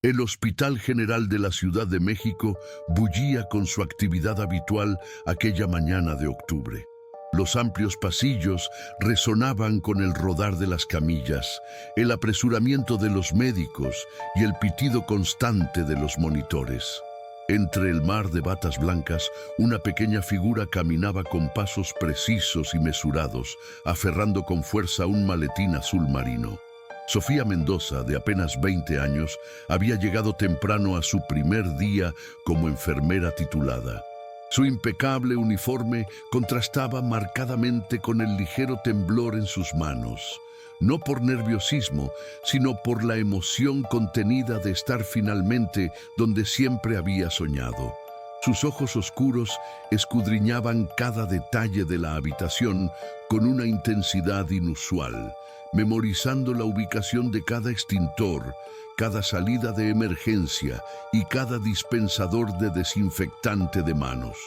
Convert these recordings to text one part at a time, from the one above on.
El Hospital General de la Ciudad de México bullía con su actividad habitual aquella mañana de octubre. Los amplios pasillos resonaban con el rodar de las camillas, el apresuramiento de los médicos y el pitido constante de los monitores. Entre el mar de batas blancas, una pequeña figura caminaba con pasos precisos y mesurados, aferrando con fuerza un maletín azul marino. Sofía Mendoza, de apenas 20 años, había llegado temprano a su primer día como enfermera titulada. Su impecable uniforme contrastaba marcadamente con el ligero temblor en sus manos, no por nerviosismo, sino por la emoción contenida de estar finalmente donde siempre había soñado. Sus ojos oscuros escudriñaban cada detalle de la habitación con una intensidad inusual, memorizando la ubicación de cada extintor, cada salida de emergencia y cada dispensador de desinfectante de manos.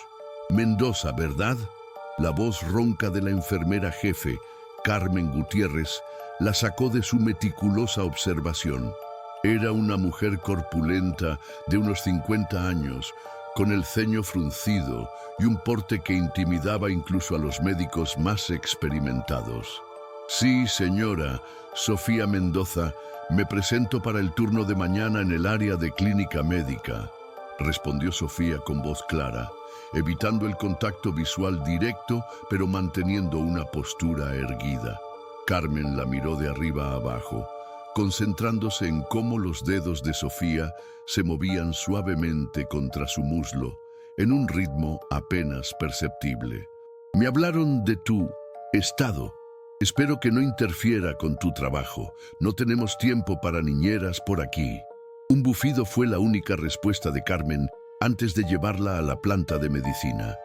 Mendoza, ¿verdad? La voz ronca de la enfermera jefe, Carmen Gutiérrez, la sacó de su meticulosa observación. Era una mujer corpulenta de unos 50 años, con el ceño fruncido y un porte que intimidaba incluso a los médicos más experimentados. Sí, señora, Sofía Mendoza, me presento para el turno de mañana en el área de clínica médica, respondió Sofía con voz clara, evitando el contacto visual directo, pero manteniendo una postura erguida. Carmen la miró de arriba a abajo, concentrándose en cómo los dedos de Sofía se movían suavemente contra su muslo, en un ritmo apenas perceptible. Me hablaron de tu estado. Espero que no interfiera con tu trabajo. No tenemos tiempo para niñeras por aquí. Un bufido fue la única respuesta de Carmen antes de llevarla a la planta de medicina.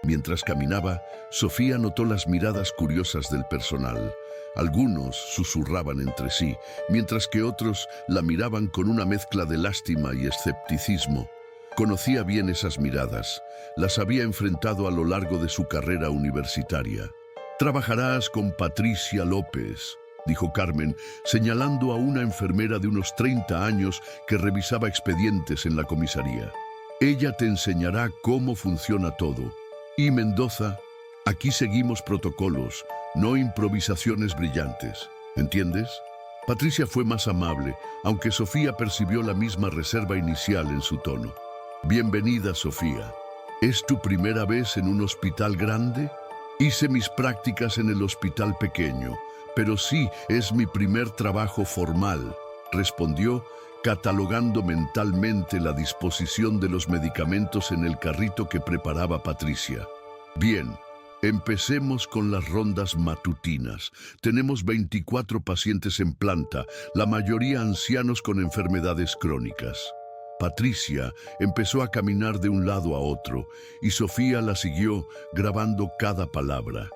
Mientras caminaba, Sofía notó las miradas curiosas del personal. Algunos susurraban entre sí, mientras que otros la miraban con una mezcla de lástima y escepticismo. Conocía bien esas miradas. Las había enfrentado a lo largo de su carrera universitaria. «Trabajarás con Patricia López», dijo Carmen, señalando a una enfermera de unos 30 años que revisaba expedientes en la comisaría. «Ella te enseñará cómo funciona todo. Y Mendoza, aquí seguimos protocolos, no improvisaciones brillantes. ¿Entiendes?» Patricia fue más amable, aunque Sofía percibió la misma reserva inicial en su tono. «Bienvenida, Sofía. ¿Es tu primera vez en un hospital grande?» «Hice mis prácticas en el hospital pequeño, pero sí es mi primer trabajo formal», respondió, catalogando mentalmente la disposición de los medicamentos en el carrito que preparaba Patricia. «Bien, empecemos con las rondas matutinas. Tenemos 24 pacientes en planta, la mayoría ancianos con enfermedades crónicas». Patricia empezó a caminar de un lado a otro y Sofía la siguió grabando cada palabra.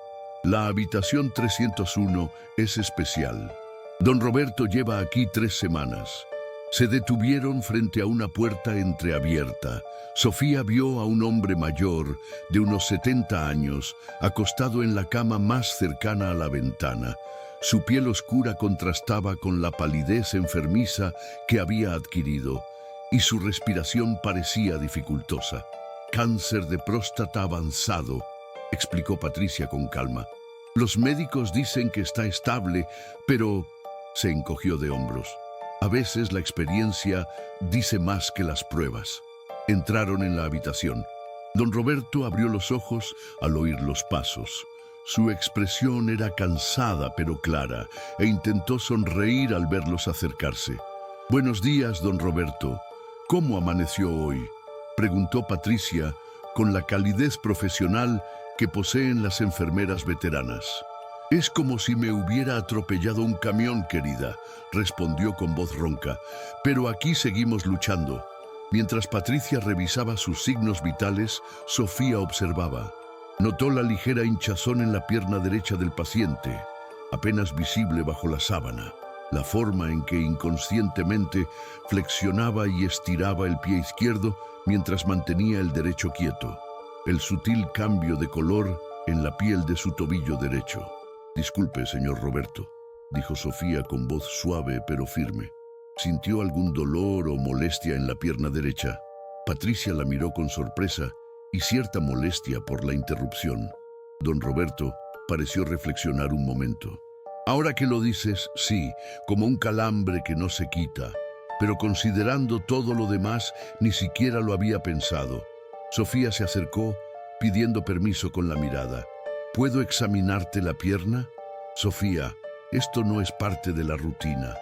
«La habitación 301 es especial. Don Roberto lleva aquí 3 semanas. Se detuvieron frente a una puerta entreabierta. Sofía vio a un hombre mayor, de unos 70 años, acostado en la cama más cercana a la ventana. Su piel oscura contrastaba con la palidez enfermiza que había adquirido, y su respiración parecía dificultosa. «Cáncer de próstata avanzado», explicó Patricia con calma. «Los médicos dicen que está estable, pero...» se encogió de hombros. «A veces la experiencia dice más que las pruebas». Entraron en la habitación. Don Roberto abrió los ojos al oír los pasos. Su expresión era cansada pero clara, e intentó sonreír al verlos acercarse. «Buenos días, don Roberto. ¿Cómo amaneció hoy?», preguntó Patricia con la calidez profesional que poseen las enfermeras veteranas. «Es como si me hubiera atropellado un camión, querida», respondió con voz ronca. «Pero aquí seguimos luchando». Mientras Patricia revisaba sus signos vitales, Sofía observaba. Notó la ligera hinchazón en la pierna derecha del paciente, apenas visible bajo la sábana. La forma en que inconscientemente flexionaba y estiraba el pie izquierdo mientras mantenía el derecho quieto. El sutil cambio de color en la piel de su tobillo derecho. «Disculpe, señor Roberto», dijo Sofía con voz suave pero firme. ¿Sintió algún dolor o molestia en la pierna derecha? Patricia la miró con sorpresa y cierta molestia por la interrupción. Don Roberto pareció reflexionar un momento. Ahora que lo dices, sí, como un calambre que no se quita. Pero considerando todo lo demás, ni siquiera lo había pensado. Sofía se acercó, pidiendo permiso con la mirada. ¿Puedo examinarte la pierna? Sofía, esto no es parte de la rutina.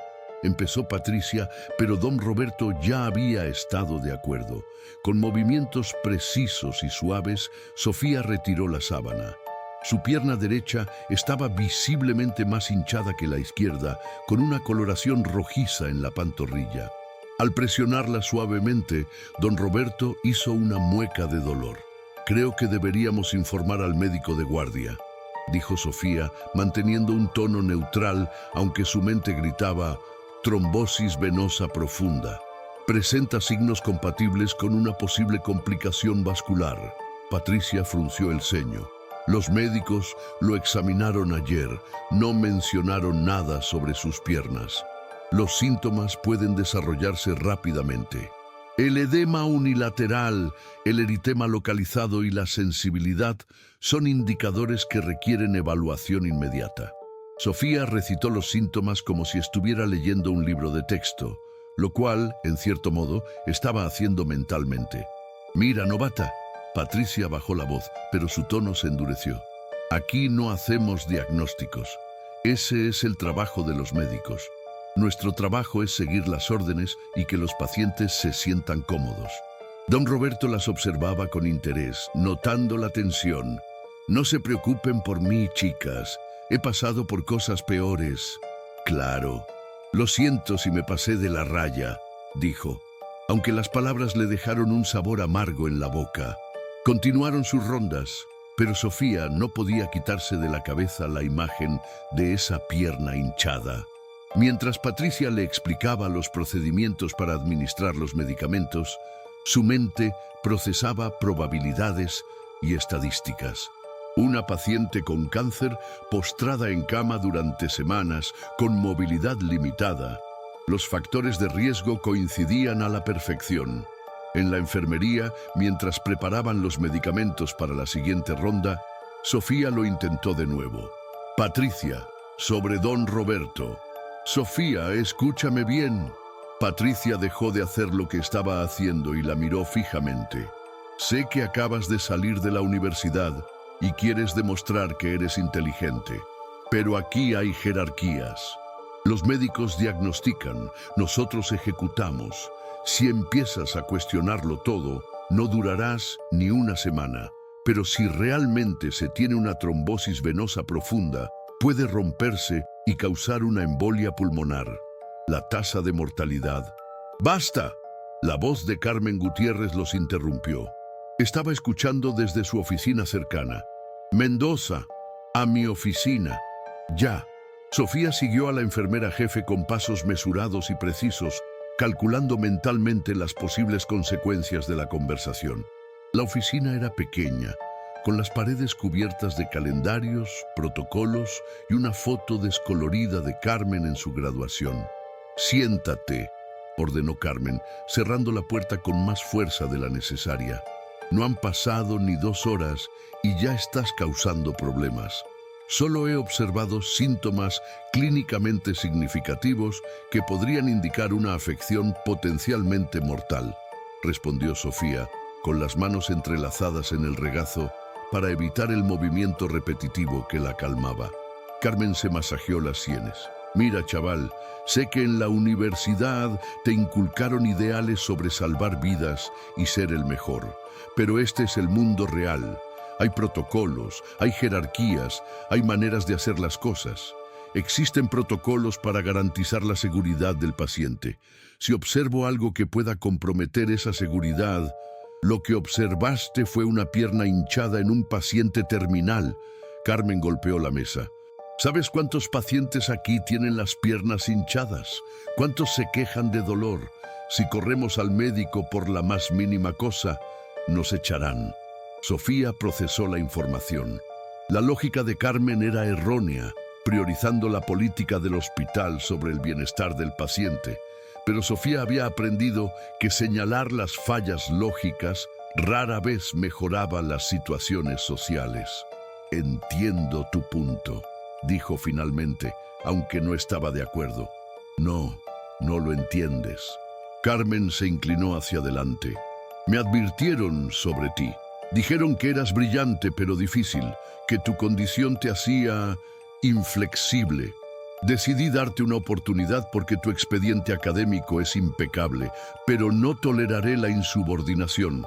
Empezó Patricia, pero don Roberto ya había estado de acuerdo. Con movimientos precisos y suaves, Sofía retiró la sábana. Su pierna derecha estaba visiblemente más hinchada que la izquierda, con una coloración rojiza en la pantorrilla. Al presionarla suavemente, don Roberto hizo una mueca de dolor. «Creo que deberíamos informar al médico de guardia», dijo Sofía, manteniendo un tono neutral, aunque su mente gritaba «trombosis venosa profunda. Presenta signos compatibles con una posible complicación vascular». Patricia frunció el ceño. Los médicos lo examinaron ayer, no mencionaron nada sobre sus piernas. Los síntomas pueden desarrollarse rápidamente. El edema unilateral, el eritema localizado y la sensibilidad son indicadores que requieren evaluación inmediata. Sofía recitó los síntomas como si estuviera leyendo un libro de texto, lo cual, en cierto modo, estaba haciendo mentalmente. «Mira, novata». Patricia bajó la voz, pero su tono se endureció. «Aquí no hacemos diagnósticos. Ese es el trabajo de los médicos. Nuestro trabajo es seguir las órdenes y que los pacientes se sientan cómodos». Don Roberto las observaba con interés, notando la tensión. «No se preocupen por mí, chicas. He pasado por cosas peores». «Claro. Lo siento si me pasé de la raya», dijo, aunque las palabras le dejaron un sabor amargo en la boca. Continuaron sus rondas, pero Sofía no podía quitarse de la cabeza la imagen de esa pierna hinchada. Mientras Patricia le explicaba los procedimientos para administrar los medicamentos, su mente procesaba probabilidades y estadísticas. Una paciente con cáncer postrada en cama durante semanas, con movilidad limitada. Los factores de riesgo coincidían a la perfección. En la enfermería, mientras preparaban los medicamentos para la siguiente ronda, Sofía lo intentó de nuevo. «Patricia, sobre don Roberto». «Sofía, escúchame bien». Patricia dejó de hacer lo que estaba haciendo y la miró fijamente. «Sé que acabas de salir de la universidad y quieres demostrar que eres inteligente, pero aquí hay jerarquías. Los médicos diagnostican, nosotros ejecutamos. Si empiezas a cuestionarlo todo, no durarás ni una semana. Pero si realmente se tiene una trombosis venosa profunda, puede romperse y causar una embolia pulmonar. La tasa de mortalidad». «¡Basta!». La voz de Carmen Gutiérrez los interrumpió. Estaba escuchando desde su oficina cercana. «Mendoza, a mi oficina. Ya». Sofía siguió a la enfermera jefe con pasos mesurados y precisos, calculando mentalmente las posibles consecuencias de la conversación. La oficina era pequeña, con las paredes cubiertas de calendarios, protocolos y una foto descolorida de Carmen en su graduación. «Siéntate», ordenó Carmen, cerrando la puerta con más fuerza de la necesaria. «No han pasado ni 2 horas y ya estás causando problemas. Solo he observado síntomas clínicamente significativos que podrían indicar una afección potencialmente mortal», respondió Sofía, con las manos entrelazadas en el regazo para evitar el movimiento repetitivo que la calmaba. Carmen se masajeó las sienes. «Mira, chaval, sé que en la universidad te inculcaron ideales sobre salvar vidas y ser el mejor, pero este es el mundo real. Hay protocolos, hay jerarquías, hay maneras de hacer las cosas. Existen protocolos para garantizar la seguridad del paciente. Si observo algo que pueda comprometer esa seguridad, lo que observaste fue una pierna hinchada en un paciente terminal». Carmen golpeó la mesa. «¿Sabes cuántos pacientes aquí tienen las piernas hinchadas? ¿Cuántos se quejan de dolor? Si corremos al médico por la más mínima cosa, nos echarán». Sofía procesó la información. La lógica de Carmen era errónea, priorizando la política del hospital sobre el bienestar del paciente. Pero Sofía había aprendido que señalar las fallas lógicas rara vez mejoraba las situaciones sociales. Entiendo tu punto, dijo finalmente, aunque no estaba de acuerdo. No, no lo entiendes. Carmen se inclinó hacia adelante. Me advirtieron sobre ti. Dijeron que eras brillante pero difícil, que tu condición te hacía inflexible. Decidí darte una oportunidad porque tu expediente académico es impecable, pero no toleraré la insubordinación.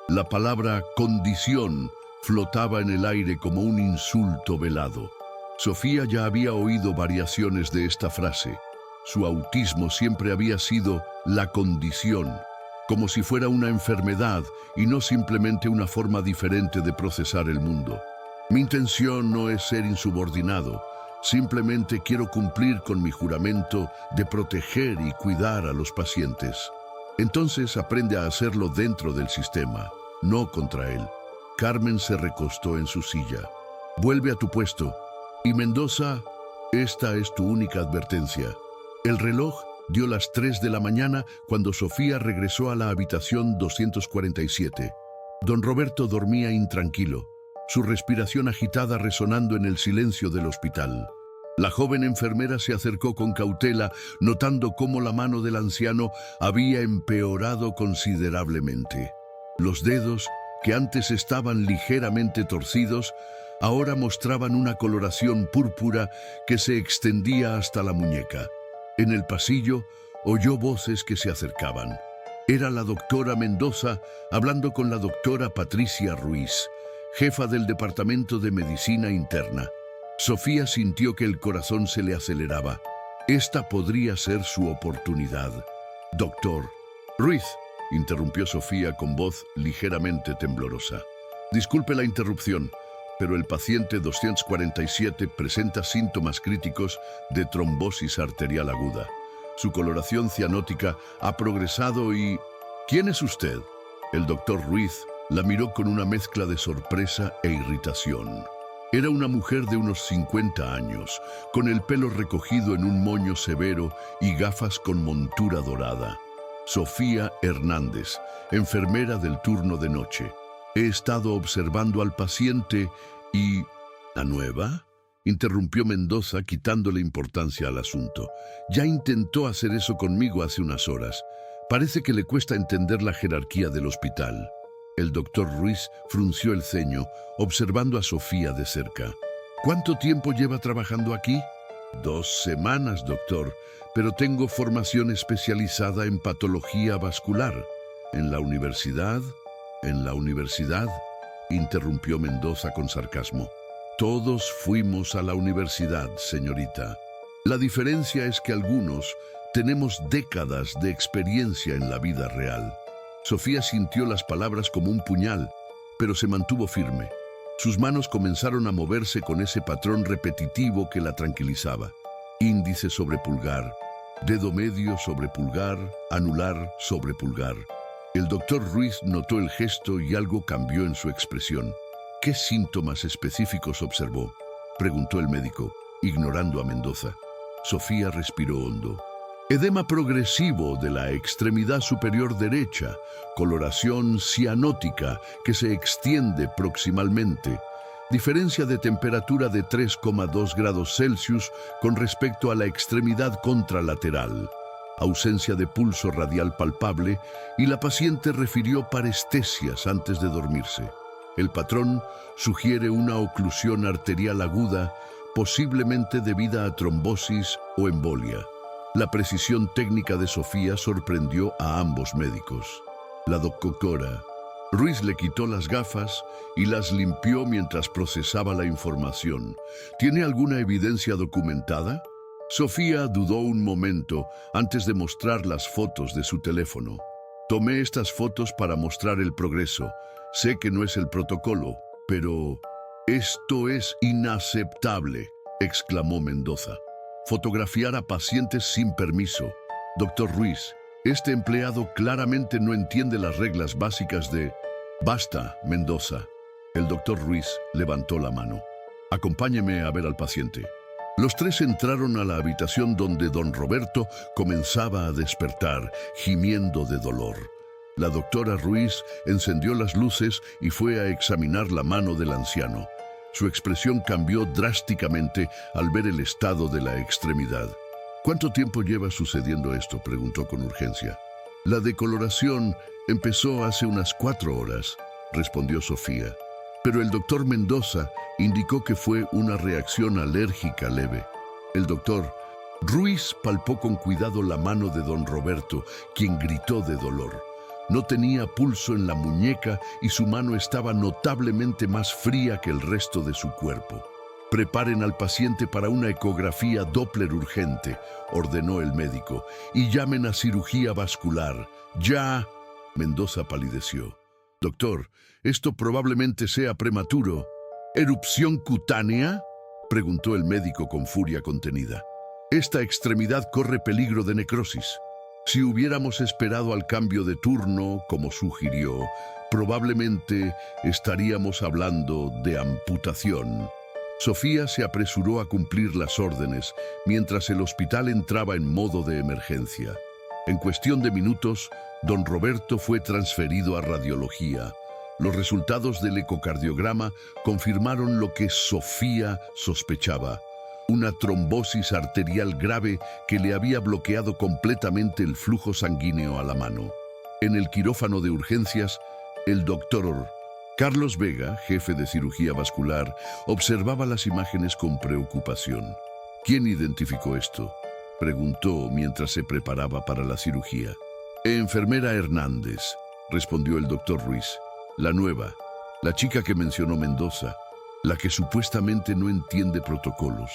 La palabra condición flotaba en el aire como un insulto velado. Sofía ya había oído variaciones de esta frase. Su autismo siempre había sido la condición, como si fuera una enfermedad y no simplemente una forma diferente de procesar el mundo. Mi intención no es ser insubordinado, simplemente quiero cumplir con mi juramento de proteger y cuidar a los pacientes. Entonces aprende a hacerlo dentro del sistema, no contra él. Carmen se recostó en su silla. Vuelve a tu puesto. Y Mendoza, esta es tu única advertencia. El reloj dio las 3 de la mañana cuando Sofía regresó a la habitación 247. Don Roberto dormía intranquilo, su respiración agitada resonando en el silencio del hospital. La joven enfermera se acercó con cautela, notando cómo la mano del anciano había empeorado considerablemente. Los dedos, que antes estaban ligeramente torcidos, ahora mostraban una coloración púrpura que se extendía hasta la muñeca. En el pasillo oyó voces que se acercaban. Era la doctora Mendoza hablando con la doctora Patricia Ruiz, jefa del Departamento de Medicina Interna. Sofía sintió que el corazón se le aceleraba. Esta podría ser su oportunidad. Doctor Ruiz, interrumpió Sofía con voz ligeramente temblorosa. Disculpe la interrupción, pero el paciente 247 presenta síntomas críticos de trombosis arterial aguda. Su coloración cianótica ha progresado y... ¿Quién es usted? El doctor Ruiz la miró con una mezcla de sorpresa e irritación. Era una mujer de unos 50 años, con el pelo recogido en un moño severo y gafas con montura dorada. Sofía Hernández, enfermera del turno de noche. He estado observando al paciente y... ¿La nueva? Interrumpió Mendoza, quitándole importancia al asunto. Ya intentó hacer eso conmigo hace unas horas. Parece que le cuesta entender la jerarquía del hospital. El doctor Ruiz frunció el ceño, observando a Sofía de cerca. ¿Cuánto tiempo lleva trabajando aquí? 2 semanas, doctor, pero tengo formación especializada en patología vascular. ¿En la universidad? ¿En la universidad?, interrumpió Mendoza con sarcasmo. Todos fuimos a la universidad, señorita. La diferencia es que algunos tenemos décadas de experiencia en la vida real. Sofía sintió las palabras como un puñal, pero se mantuvo firme. Sus manos comenzaron a moverse con ese patrón repetitivo que la tranquilizaba. Índice sobre pulgar, dedo medio sobre pulgar, anular sobre pulgar. El doctor Ruiz notó el gesto y algo cambió en su expresión. ¿Qué síntomas específicos observó?, preguntó el médico, ignorando a Mendoza. Sofía respiró hondo. Edema progresivo de la extremidad superior derecha, coloración cianótica que se extiende proximalmente. Diferencia de temperatura de 3,2 grados Celsius con respecto a la extremidad contralateral. Ausencia de pulso radial palpable y la paciente refirió parestesias antes de dormirse. El patrón sugiere una oclusión arterial aguda, posiblemente debida a trombosis o embolia. La precisión técnica de Sofía sorprendió a ambos médicos. La doctora Ruiz le quitó las gafas y las limpió mientras procesaba la información. ¿Tiene alguna evidencia documentada? Sofía dudó un momento antes de mostrar las fotos de su teléfono. Tomé estas fotos para mostrar el progreso. Sé que no es el protocolo, pero... «Esto es inaceptable», exclamó Mendoza. Fotografiar a pacientes sin permiso. Doctor Ruiz, este empleado claramente no entiende las reglas básicas de... Basta, Mendoza. El doctor Ruiz levantó la mano. Acompáñeme a ver al paciente. Los tres entraron a la habitación donde don Roberto comenzaba a despertar, gimiendo de dolor. La doctora Ruiz encendió las luces y fue a examinar la mano del anciano. Su expresión cambió drásticamente al ver el estado de la extremidad. ¿Cuánto tiempo lleva sucediendo esto?, preguntó con urgencia. La decoloración empezó hace unas 4 horas, respondió Sofía. Pero el doctor Mendoza indicó que fue una reacción alérgica leve. El doctor Ruiz palpó con cuidado la mano de don Roberto, quien gritó de dolor. No tenía pulso en la muñeca y su mano estaba notablemente más fría que el resto de su cuerpo. «Preparen al paciente para una ecografía Doppler urgente», ordenó el médico, «y llamen a cirugía vascular. ¡Ya!». Mendoza palideció. «Doctor, esto probablemente sea prematuro». «¿Erupción cutánea?», preguntó el médico con furia contenida. «Esta extremidad corre peligro de necrosis. Si hubiéramos esperado al cambio de turno, como sugirió, probablemente estaríamos hablando de amputación». Sofía se apresuró a cumplir las órdenes mientras el hospital entraba en modo de emergencia. En cuestión de minutos, don Roberto fue transferido a radiología. Los resultados del ecocardiograma confirmaron lo que Sofía sospechaba: una trombosis arterial grave que le había bloqueado completamente el flujo sanguíneo a la mano. En el quirófano de urgencias, el doctor Carlos Vega, jefe de cirugía vascular, observaba las imágenes con preocupación. «¿Quién identificó esto?», preguntó mientras se preparaba para la cirugía. «Enfermera Hernández», respondió el doctor Ruiz. «La nueva, la chica que mencionó Mendoza, la que supuestamente no entiende protocolos.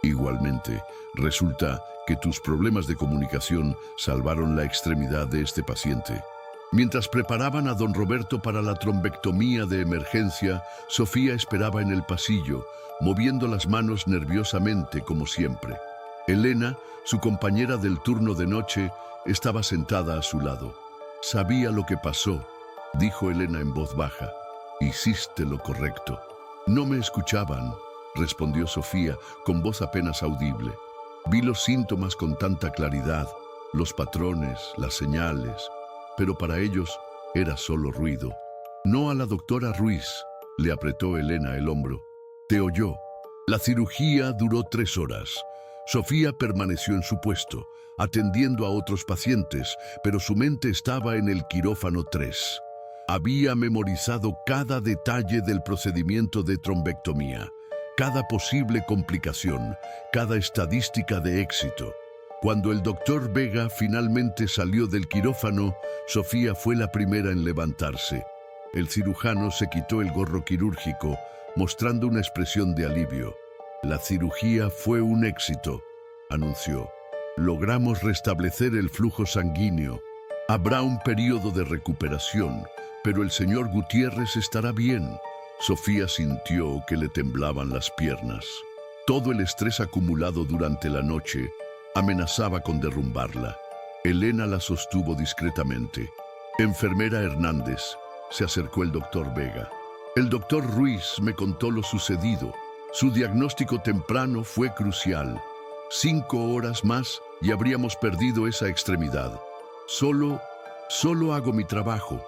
Igualmente, resulta que tus problemas de comunicación salvaron la extremidad de este paciente». Mientras preparaban a don Roberto para la trombectomía de emergencia, Sofía esperaba en el pasillo, moviendo las manos nerviosamente como siempre. Elena, su compañera del turno de noche, estaba sentada a su lado. «Sabía lo que pasó», dijo Elena en voz baja. «Hiciste lo correcto». «No me escuchaban», respondió Sofía con voz apenas audible. «Vi los síntomas con tanta claridad, los patrones, las señales, pero para ellos era solo ruido». «No a la doctora Ruiz», le apretó Elena el hombro. «Te oyó». La cirugía duró 3 horas. Sofía permaneció en su puesto, atendiendo a otros pacientes, pero su mente estaba en el quirófano 3. Había memorizado cada detalle del procedimiento de trombectomía, cada posible complicación, cada estadística de éxito. Cuando el doctor Vega finalmente salió del quirófano, Sofía fue la primera en levantarse. El cirujano se quitó el gorro quirúrgico, mostrando una expresión de alivio. «La cirugía fue un éxito», anunció. «Logramos restablecer el flujo sanguíneo. Habrá un periodo de recuperación, pero el señor Gutiérrez estará bien». Sofía sintió que le temblaban las piernas. Todo el estrés acumulado durante la noche amenazaba con derrumbarla. Elena la sostuvo discretamente. «Enfermera Hernández», se acercó el doctor Vega. «El doctor Ruiz me contó lo sucedido. Su diagnóstico temprano fue crucial. 5 horas más y habríamos perdido esa extremidad». Solo hago mi trabajo»,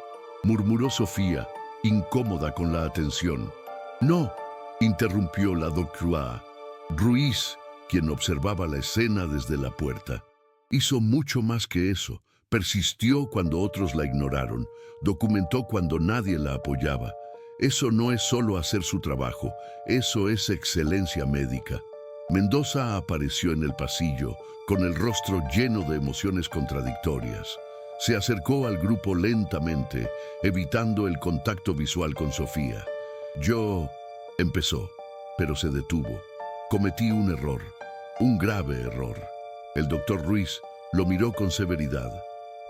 murmuró Sofía, incómoda con la atención. «No», interrumpió la doctora Ruiz, quien observaba la escena desde la puerta. «Hizo mucho más que eso. Persistió cuando otros la ignoraron. Documentó cuando nadie la apoyaba. Eso no es solo hacer su trabajo, eso es excelencia médica». Mendoza apareció en el pasillo, con el rostro lleno de emociones contradictorias. Se acercó al grupo lentamente, evitando el contacto visual con Sofía. «Yo», empezó, pero se detuvo. «Cometí un error, un grave error». El doctor Ruiz lo miró con severidad.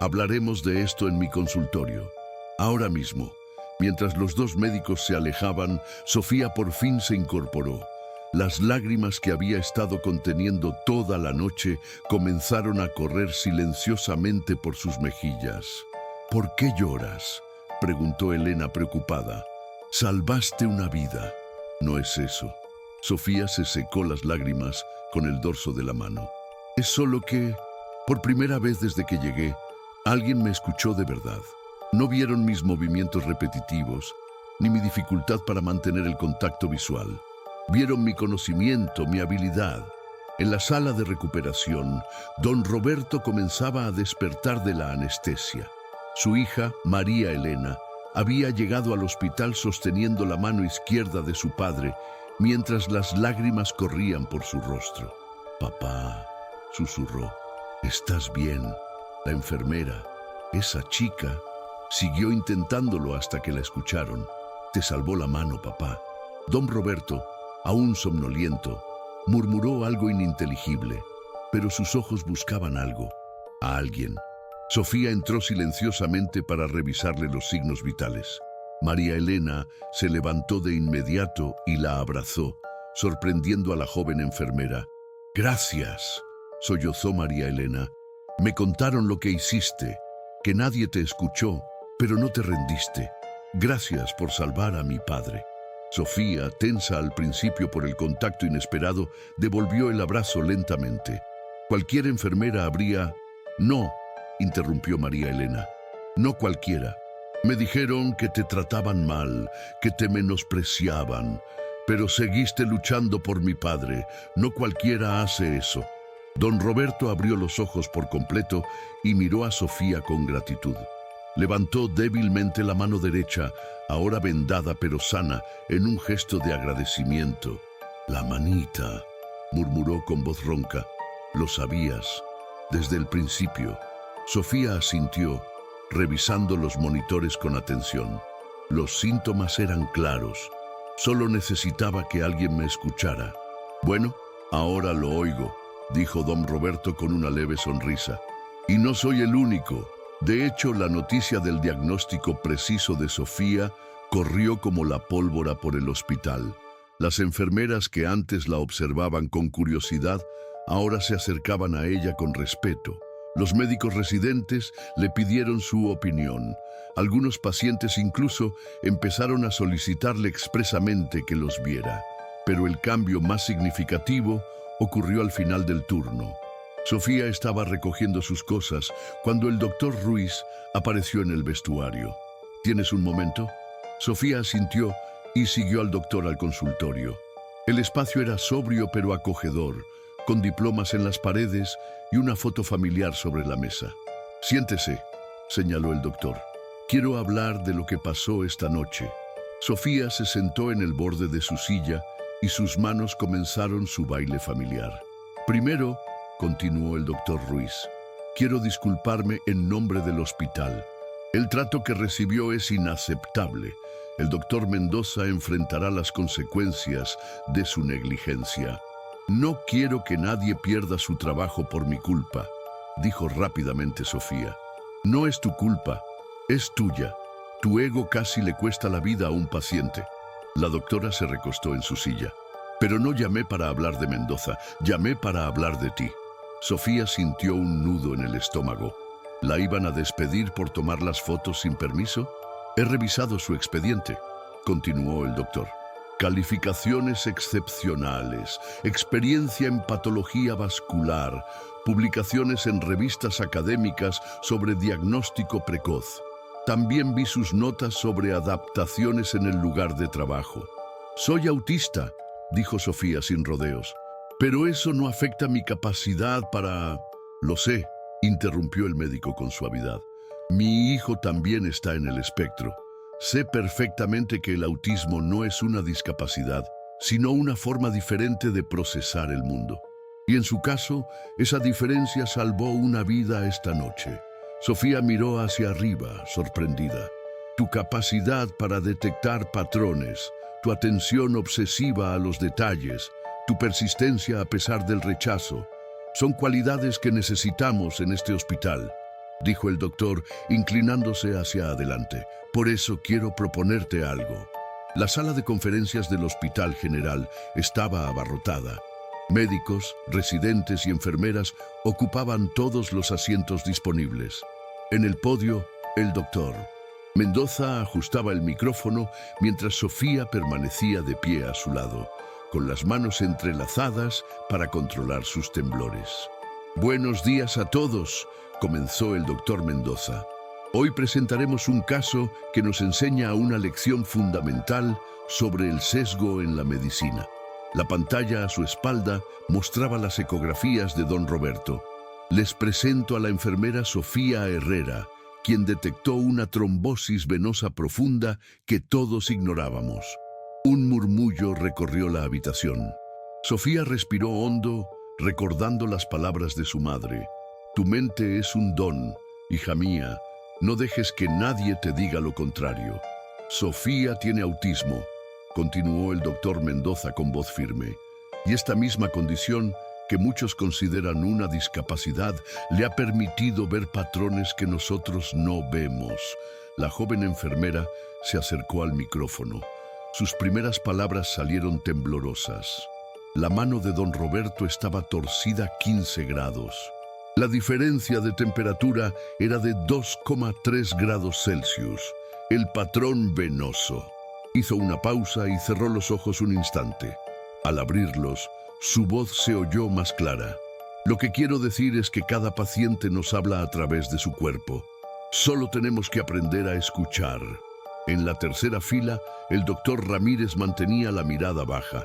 «Hablaremos de esto en mi consultorio. Ahora mismo». Mientras los dos médicos se alejaban, Sofía por fin se incorporó. Las lágrimas que había estado conteniendo toda la noche comenzaron a correr silenciosamente por sus mejillas. «¿Por qué lloras?», preguntó Elena preocupada. «Salvaste una vida». «No es eso». Sofía se secó las lágrimas con el dorso de la mano. Es solo que, por primera vez desde que llegué, alguien me escuchó de verdad. No vieron mis movimientos repetitivos, ni mi dificultad para mantener el contacto visual. Vieron mi conocimiento, mi habilidad. En la sala de recuperación, don Roberto comenzaba a despertar de la anestesia. Su hija, María Elena, había llegado al hospital sosteniendo la mano izquierda de su padre, mientras las lágrimas corrían por su rostro. «Papá», susurró, «¿estás bien?» La enfermera, esa chica, siguió intentándolo hasta que la escucharon. «Te salvó la mano, papá». Don Roberto, aún somnoliento, murmuró algo ininteligible, pero sus ojos buscaban algo, a alguien. Sofía entró silenciosamente para revisarle los signos vitales. María Elena se levantó de inmediato y la abrazó, sorprendiendo a la joven enfermera. «Gracias», sollozó María Elena. «Me contaron lo que hiciste, que nadie te escuchó, pero no te rendiste. Gracias por salvar a mi padre». Sofía, tensa al principio por el contacto inesperado, devolvió el abrazo lentamente. Cualquier enfermera habría... «No», interrumpió María Elena. «No cualquiera. Me dijeron que te trataban mal, que te menospreciaban, pero seguiste luchando por mi padre. No cualquiera hace eso». Don Roberto abrió los ojos por completo y miró a Sofía con gratitud. Levantó débilmente la mano derecha, ahora vendada pero sana, en un gesto de agradecimiento. «La manita», murmuró con voz ronca. «Lo sabías, desde el principio». Sofía asintió, revisando los monitores con atención. Los síntomas eran claros. Solo necesitaba que alguien me escuchara. «Bueno, ahora lo oigo», dijo don Roberto con una leve sonrisa. «Y no soy el único». De hecho, la noticia del diagnóstico preciso de Sofía corrió como la pólvora por el hospital. Las enfermeras que antes la observaban con curiosidad, ahora se acercaban a ella con respeto. Los médicos residentes le pidieron su opinión. Algunos pacientes incluso empezaron a solicitarle expresamente que los viera. Pero el cambio más significativo ocurrió al final del turno. Sofía estaba recogiendo sus cosas cuando el doctor Ruiz apareció en el vestuario. «¿Tienes un momento?». Sofía asintió y siguió al doctor al consultorio. El espacio era sobrio pero acogedor, con diplomas en las paredes y una foto familiar sobre la mesa. «Siéntese», señaló el doctor. «Quiero hablar de lo que pasó esta noche». Sofía se sentó en el borde de su silla y sus manos comenzaron su baile familiar. «Primero», continuó el doctor Ruiz, «quiero disculparme en nombre del hospital. El trato que recibió es inaceptable. El doctor Mendoza enfrentará las consecuencias de su negligencia. No quiero que nadie pierda su trabajo por mi culpa», dijo rápidamente Sofía. «No es tu culpa, es tuya. Tu ego casi le cuesta la vida a un paciente». La doctora se recostó en su silla. «Pero no llamé para hablar de Mendoza, llamé para hablar de ti». Sofía sintió un nudo en el estómago. ¿La iban a despedir por tomar las fotos sin permiso? «He revisado su expediente», continuó el doctor. «Calificaciones excepcionales, experiencia en patología vascular, publicaciones en revistas académicas sobre diagnóstico precoz. También vi sus notas sobre adaptaciones en el lugar de trabajo». «Soy autista», dijo Sofía sin rodeos. «Pero eso no afecta mi capacidad para...». «Lo sé», interrumpió el médico con suavidad. «Mi hijo también está en el espectro. Sé perfectamente que el autismo no es una discapacidad, sino una forma diferente de procesar el mundo. Y en su caso, esa diferencia salvó una vida esta noche». Sofía miró hacia arriba, sorprendida. «Tu capacidad para detectar patrones, tu atención obsesiva a los detalles, tu persistencia a pesar del rechazo, son cualidades que necesitamos en este hospital», dijo el doctor, inclinándose hacia adelante. «Por eso quiero proponerte algo». La sala de conferencias del Hospital General estaba abarrotada. Médicos, residentes y enfermeras ocupaban todos los asientos disponibles. En el podio, el doctor Mendoza ajustaba el micrófono mientras Sofía permanecía de pie a su lado. con las manos entrelazadas para controlar sus temblores. Buenos días a todos, comenzó el doctor Mendoza. Hoy presentaremos un caso que nos enseña una lección fundamental sobre el sesgo en la medicina. La pantalla a su espalda mostraba las ecografías de don Roberto. Les presento a la enfermera Sofía Herrera, quien detectó una trombosis venosa profunda que todos ignorábamos. Un murmullo recorrió la habitación. Sofía respiró hondo, recordando las palabras de su madre. Tu mente es un don, hija mía. No dejes que nadie te diga lo contrario. Sofía tiene autismo, continuó el doctor Mendoza con voz firme. Y esta misma condición, que muchos consideran una discapacidad, le ha permitido ver patrones que nosotros no vemos. La joven enfermera se acercó al micrófono. Sus primeras palabras salieron temblorosas. La mano de don Roberto estaba torcida 15 grados. La diferencia de temperatura era de 2,3 grados Celsius. El patrón venoso. Hizo una pausa y cerró los ojos un instante. Al abrirlos, su voz se oyó más clara. Lo que quiero decir es que cada paciente nos habla a través de su cuerpo. Solo tenemos que aprender a escuchar. En la tercera fila, el doctor Ramírez mantenía la mirada baja.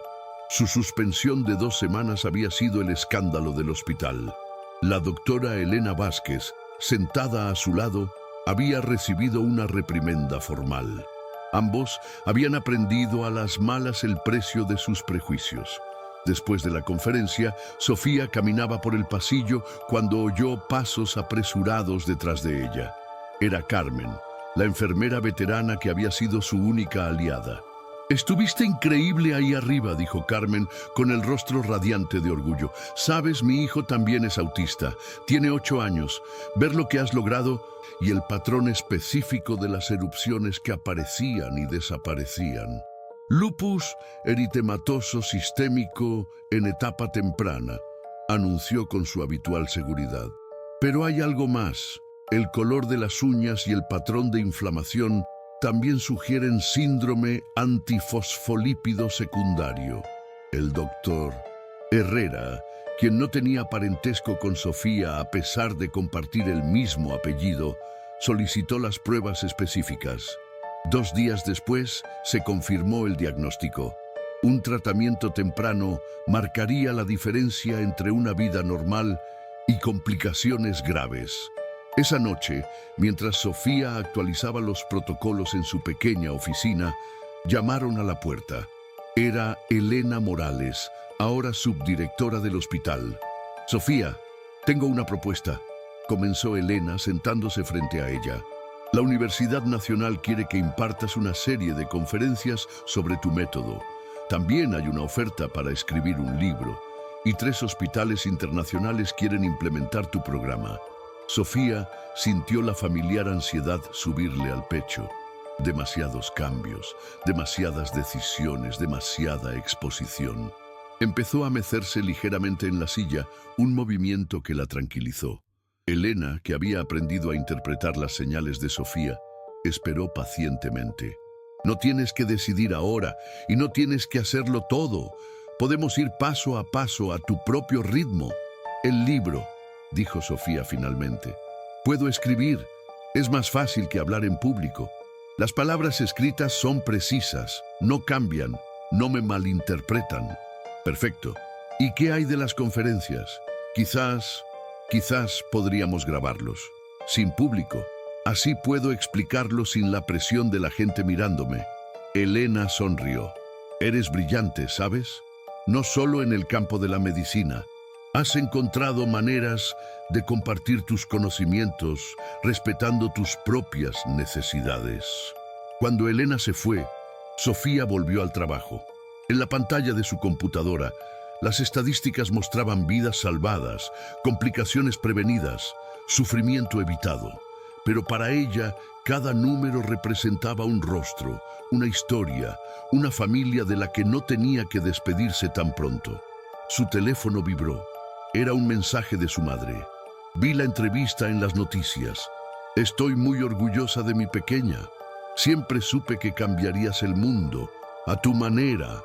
Su suspensión de 2 semanas había sido el escándalo del hospital. La doctora Elena Vázquez, sentada a su lado, había recibido una reprimenda formal. Ambos habían aprendido a las malas el precio de sus prejuicios. Después de la conferencia, Sofía caminaba por el pasillo cuando oyó pasos apresurados detrás de ella. Era Carmen, la enfermera veterana que había sido su única aliada. Estuviste increíble ahí arriba, dijo Carmen, con el rostro radiante de orgullo. Sabes, mi hijo también es autista. Tiene 8 años. Ver lo que has logrado y el patrón específico de las erupciones que aparecían y desaparecían. Lupus eritematoso sistémico en etapa temprana, anunció con su habitual seguridad. Pero hay algo más. El color de las uñas y el patrón de inflamación también sugieren síndrome antifosfolípido secundario. El doctor Herrera, quien no tenía parentesco con Sofía a pesar de compartir el mismo apellido, solicitó las pruebas específicas. 2 días después se confirmó el diagnóstico. Un tratamiento temprano marcaría la diferencia entre una vida normal y complicaciones graves. Esa noche, mientras Sofía actualizaba los protocolos en su pequeña oficina, llamaron a la puerta. Era Elena Morales, ahora subdirectora del hospital. Sofía, tengo una propuesta, comenzó Elena sentándose frente a ella. La Universidad Nacional quiere que impartas una serie de conferencias sobre tu método. También hay una oferta para escribir un libro, y 3 hospitales internacionales quieren implementar tu programa. Sofía sintió la familiar ansiedad subirle al pecho. Demasiados cambios, demasiadas decisiones, demasiada exposición. Empezó a mecerse ligeramente en la silla, un movimiento que la tranquilizó. Elena, que había aprendido a interpretar las señales de Sofía, esperó pacientemente. No tienes que decidir ahora y no tienes que hacerlo todo. Podemos ir paso a paso a tu propio ritmo. El libro, dijo Sofía finalmente. Puedo escribir. Es más fácil que hablar en público. Las palabras escritas son precisas, no cambian, no me malinterpretan. Perfecto. ¿Y qué hay de las conferencias? Quizás podríamos grabarlos. Sin público. Así puedo explicarlo sin la presión de la gente mirándome. Elena sonrió. Eres brillante, ¿sabes? No solo en el campo de la medicina. Has encontrado maneras de compartir tus conocimientos, respetando tus propias necesidades. Cuando Elena se fue, Sofía volvió al trabajo. En la pantalla de su computadora, las estadísticas mostraban vidas salvadas, complicaciones prevenidas, sufrimiento evitado. Pero para ella, cada número representaba un rostro, una historia, una familia de la que no tenía que despedirse tan pronto. Su teléfono vibró. Era un mensaje de su madre. Vi la entrevista en las noticias. Estoy muy orgullosa de mi pequeña. Siempre supe que cambiarías el mundo, a tu manera.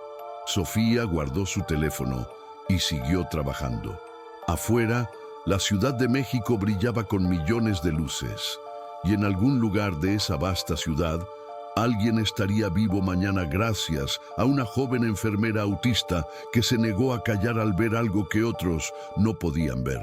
Sofía guardó su teléfono y siguió trabajando. Afuera, la Ciudad de México brillaba con millones de luces, y en algún lugar de esa vasta ciudad, alguien estaría vivo mañana gracias a una joven enfermera autista que se negó a callar al ver algo que otros no podían ver.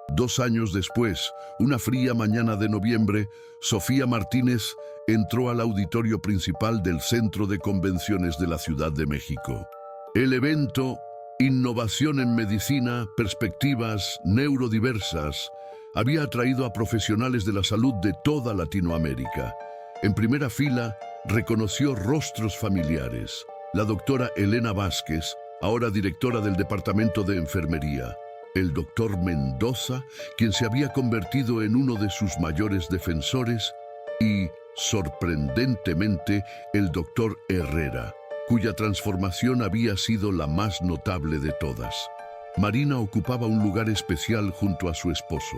2 años después, una fría mañana de noviembre, Sofía Martínez entró al auditorio principal del Centro de Convenciones de la Ciudad de México. El evento, Innovación en Medicina, Perspectivas Neurodiversas, había atraído a profesionales de la salud de toda Latinoamérica. En primera fila, reconoció rostros familiares. La doctora Elena Vázquez, ahora directora del Departamento de Enfermería. El doctor Mendoza, quien se había convertido en uno de sus mayores defensores. Y, sorprendentemente, el doctor Herrera, cuya transformación había sido la más notable de todas. Marina ocupaba un lugar especial junto a su esposo.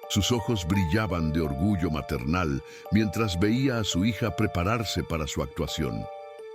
Sus ojos brillaban de orgullo maternal mientras veía a su hija prepararse para su actuación.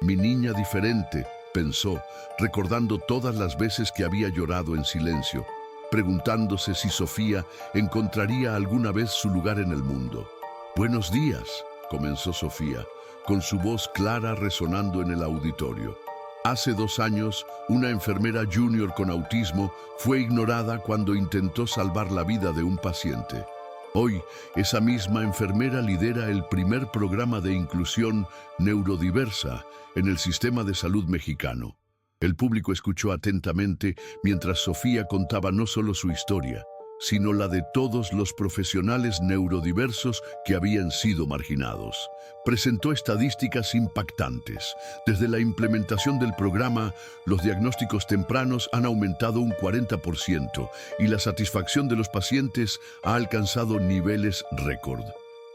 Mi niña diferente, pensó, recordando todas las veces que había llorado en silencio, preguntándose si Sofía encontraría alguna vez su lugar en el mundo. «Buenos días», comenzó Sofía, con su voz clara resonando en el auditorio. Hace 2 años, una enfermera junior con autismo fue ignorada cuando intentó salvar la vida de un paciente. Hoy, esa misma enfermera lidera el primer programa de inclusión neurodiversa en el sistema de salud mexicano. El público escuchó atentamente mientras Sofía contaba no solo su historia, sino la de todos los profesionales neurodiversos que habían sido marginados. Presentó estadísticas impactantes. Desde la implementación del programa, los diagnósticos tempranos han aumentado un 40% y la satisfacción de los pacientes ha alcanzado niveles récord.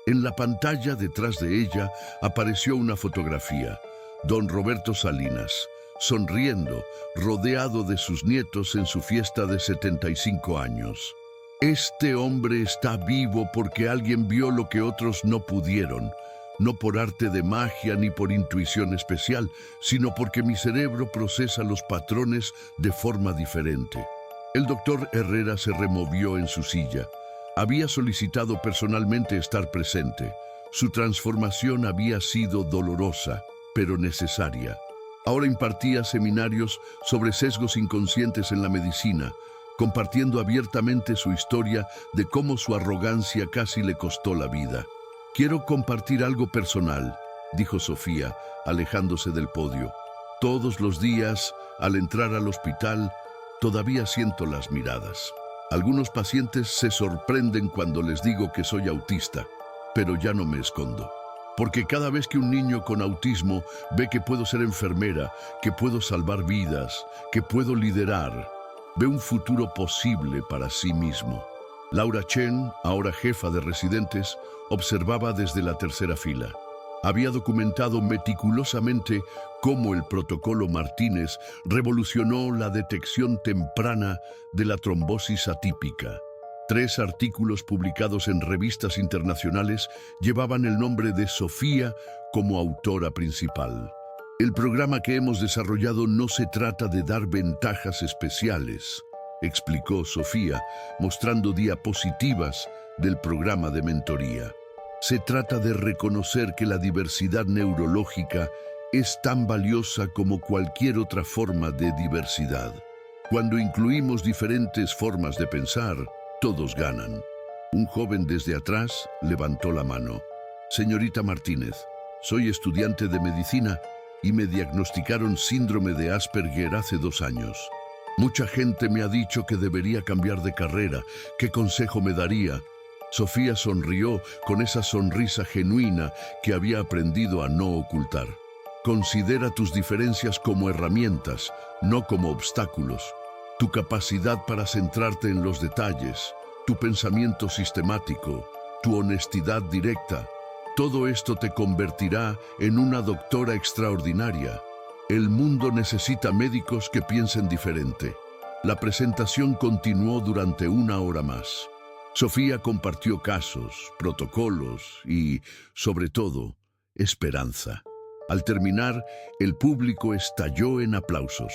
En la pantalla detrás de ella apareció una fotografía. Don Roberto Salinas, sonriendo, rodeado de sus nietos en su fiesta de 75 años. Este hombre está vivo porque alguien vio lo que otros no pudieron, no por arte de magia ni por intuición especial, sino porque mi cerebro procesa los patrones de forma diferente. El doctor Herrera se removió en su silla. Había solicitado personalmente estar presente. Su transformación había sido dolorosa, pero necesaria. Ahora impartía seminarios sobre sesgos inconscientes en la medicina, compartiendo abiertamente su historia de cómo su arrogancia casi le costó la vida. «Quiero compartir algo personal», dijo Sofía, alejándose del podio. «Todos los días, al entrar al hospital, todavía siento las miradas. Algunos pacientes se sorprenden cuando les digo que soy autista, pero ya no me escondo. Porque cada vez que un niño con autismo ve que puedo ser enfermera, que puedo salvar vidas, que puedo liderar, ve un futuro posible para sí mismo». Laura Chen, ahora jefa de residentes, observaba desde la tercera fila. Había documentado meticulosamente cómo el protocolo Martínez revolucionó la detección temprana de la trombosis atípica. 3 artículos publicados en revistas internacionales llevaban el nombre de Sofía como autora principal. «El programa que hemos desarrollado no se trata de dar ventajas especiales», explicó Sofía, mostrando diapositivas del programa de mentoría. «Se trata de reconocer que la diversidad neurológica es tan valiosa como cualquier otra forma de diversidad. Cuando incluimos diferentes formas de pensar, todos ganan». Un joven desde atrás levantó la mano. «Señorita Martínez, soy estudiante de medicina y me diagnosticaron síndrome de Asperger hace 2 años. Mucha gente me ha dicho que debería cambiar de carrera. ¿Qué consejo me daría?». Sofía sonrió con esa sonrisa genuina que había aprendido a no ocultar. «Considera tus diferencias como herramientas, no como obstáculos. Tu capacidad para centrarte en los detalles, tu pensamiento sistemático, tu honestidad directa, todo esto te convertirá en una doctora extraordinaria. El mundo necesita médicos que piensen diferente». La presentación continuó durante 1 hora más. Sofía compartió casos, protocolos y, sobre todo, esperanza. Al terminar, el público estalló en aplausos.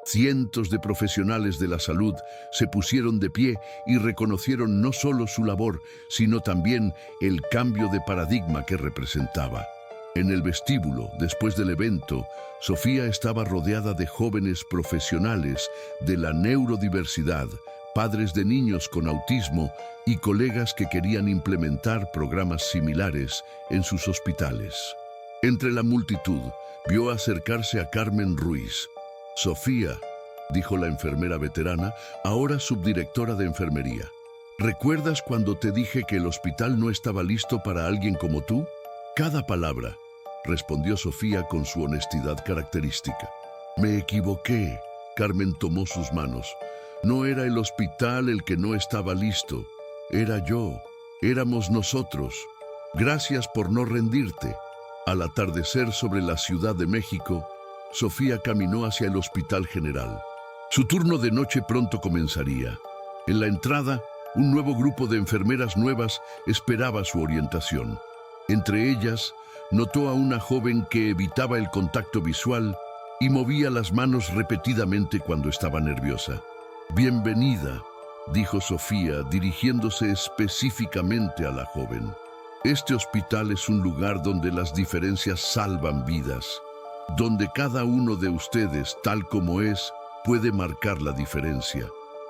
Cientos de profesionales de la salud se pusieron de pie y reconocieron no solo su labor, sino también el cambio de paradigma que representaba. En el vestíbulo, después del evento, Sofía estaba rodeada de jóvenes profesionales de la neurodiversidad, padres de niños con autismo y colegas que querían implementar programas similares en sus hospitales. Entre la multitud, vio acercarse a Carmen Ruiz. «Sofía», dijo la enfermera veterana, ahora subdirectora de enfermería. «¿Recuerdas cuando te dije que el hospital no estaba listo para alguien como tú?» «Cada palabra», respondió Sofía con su honestidad característica. «Me equivoqué», Carmen tomó sus manos. «No era el hospital el que no estaba listo. Era yo. Éramos nosotros. Gracias por no rendirte». Al atardecer sobre la Ciudad de México, Sofía caminó hacia el Hospital General. Su turno de noche pronto comenzaría. En la entrada, un nuevo grupo de enfermeras nuevas esperaba su orientación. Entre ellas, notó a una joven que evitaba el contacto visual y movía las manos repetidamente cuando estaba nerviosa. «Bienvenida», dijo Sofía, dirigiéndose específicamente a la joven. «Este hospital es un lugar donde las diferencias salvan vidas, donde cada uno de ustedes, tal como es, puede marcar la diferencia».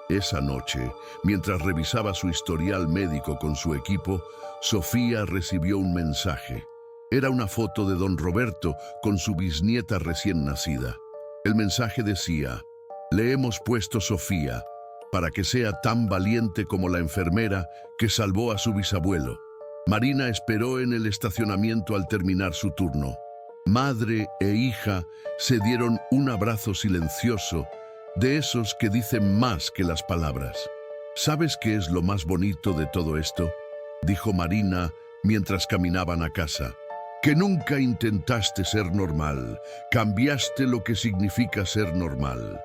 Esa noche, mientras revisaba su historial médico con su equipo, Sofía recibió un mensaje. Era una foto de don Roberto con su bisnieta recién nacida. El mensaje decía: «Le hemos puesto Sofía para que sea tan valiente como la enfermera que salvó a su bisabuelo». Marina esperó en el estacionamiento al terminar su turno. Madre e hija se dieron un abrazo silencioso, de esos que dicen más que las palabras. «¿Sabes qué es lo más bonito de todo esto?», dijo Marina mientras caminaban a casa. «Que nunca intentaste ser normal, cambiaste lo que significa ser normal».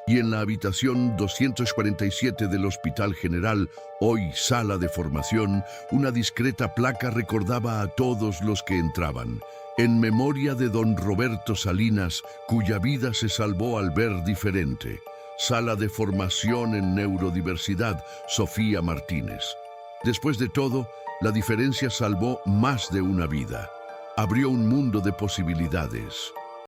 Y en la habitación 247 del Hospital General, hoy sala de formación, una discreta placa recordaba a todos los que entraban: «En memoria de don Roberto Salinas, cuya vida se salvó al ver diferente. Sala de formación en neurodiversidad, Sofía Martínez». Después de todo, la diferencia salvó más de una vida. Abrió un mundo de posibilidades.